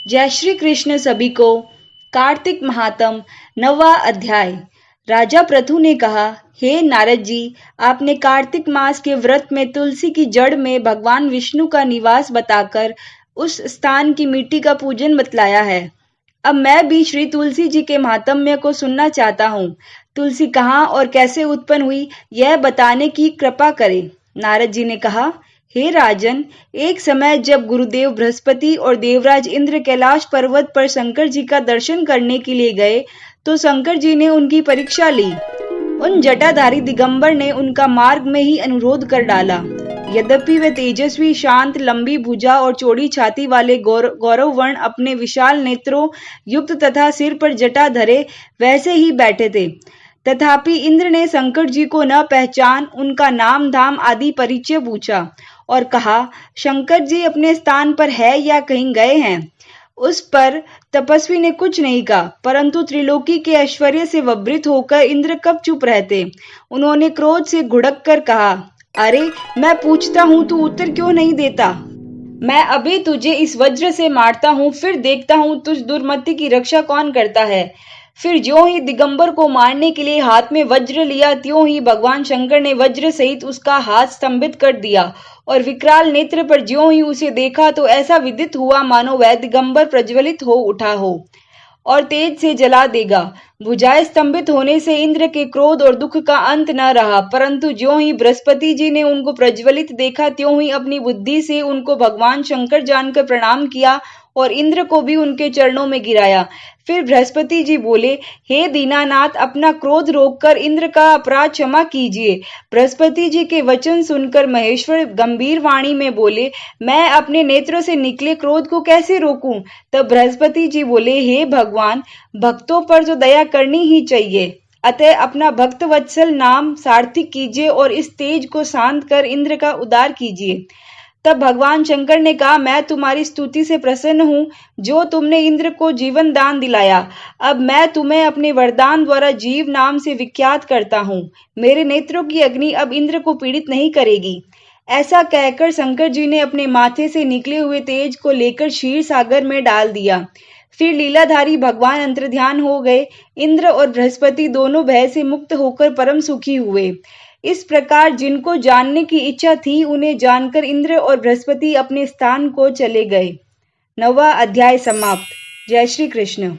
जय श्री कृष्ण सभी को। कार्तिक महात्म 9वां अध्याय। राजा पृथु ने कहा, हे नारद जी, आपने कार्तिक मास के व्रत में तुलसी की जड़ में भगवान विष्णु का निवास बताकर उस स्थान की मिट्टी का पूजन बतलाया है। अब मैं भी श्री तुलसी जी के महात्म्य को सुनना चाहता हूँ। तुलसी कहाँ और कैसे उत्पन्न हुई, यह बताने की कृपा करें। नारद जी ने कहा, हे राजन, एक समय जब गुरुदेव बृहस्पति और देवराज इंद्र कैलाश पर्वत पर शंकर जी का दर्शन करने के लिए गए तो शंकर जी ने उनकी परीक्षा ली। उन जटाधारी दिगंबर ने उनका मार्ग में ही अनुरोध कर डाला। यद्यपि वे तेजस्वी, शांत, लंबी भुजा और चौड़ी छाती वाले गौरव वर्ण अपने विशाल नेत्रों युक्त तथा सिर पर जटा धरे वैसे ही बैठे थे, तथापि इंद्र ने शंकर जी को न पहचान उनका नाम धाम आदि परिचय पूछा और कहा, शंकर जी अपने स्थान पर है या कहीं गए हैं। उस पर तपस्वी ने कुछ नहीं कहा, परंतु त्रिलोकी के ऐश्वर्य से वृत्त होकर इंद्र कब चुप रहते। उन्होंने क्रोध से घुड़क कर कहा, अरे मैं पूछता हूँ तू उत्तर क्यों नहीं देता। मैं अभी तुझे इस वज्र से मारता हूँ, फिर देखता हूँ तुझ दुर्मति की रक्षा कौन करता है। फिर ज्यों ही दिगंबर को मारने के लिए हाथ में वज्र लिया, त्यों ही भगवान शंकर ने वज्र सहित उसका हाथ स्तंभित कर दिया और विकराल नेत्र पर ज्यों ही उसे देखा तो ऐसा विदित हुआ मानो वह दिगंबर प्रज्वलित हो उठा हो और तेज से जला देगा। भुजाएं स्तंभित होने से इंद्र के क्रोध और दुख का अंत न रहा, परंतु ज्यों ही बृहस्पति जी ने उनको प्रज्वलित देखा त्यों ही अपनी बुद्धि से उनको भगवान शंकर जानकर प्रणाम किया और इंद्र को भी उनके चरणों में गिराया। फिर बृहस्पति जी बोले, हे दीनानाथ, अपना क्रोध रोककर इंद्र का अपराध क्षमा कीजिए। बृहस्पति जी के वचन सुनकर महेश्वर गंभीर वाणी में बोले, मैं अपने नेत्रों से निकले क्रोध को कैसे रोकूं। तब बृहस्पति जी बोले, हे भगवान, भक्तों पर तो दया करनी ही चाहिए, अतः अपना भक्त वत्सल नाम सार्थक कीजिए और इस तेज को शांत कर इंद्र का उद्धार कीजिए। तब भगवान शंकर ने कहा, मैं तुम्हारी स्तुति से प्रसन्न हूँ जो तुमने इंद्र को जीवन दान दिलाया। अब मैं तुम्हें अपने वरदान द्वारा जीव नाम से विख्यात करता हूँ। मेरे नेत्रों की अग्नि अब इंद्र को पीड़ित नहीं करेगी। ऐसा कहकर शंकर जी ने अपने माथे से निकले हुए तेज को लेकर क्षीर सागर में डाल दिया। फिर लीलाधारी भगवान अंतर्ध्यान हो गए। इंद्र और बृहस्पति दोनों भय से मुक्त होकर परम सुखी हुए। इस प्रकार जिनको जानने की इच्छा थी उन्हें जानकर इंद्र और बृहस्पति अपने स्थान को चले गए। 9वां अध्याय समाप्त। जय श्री कृष्ण।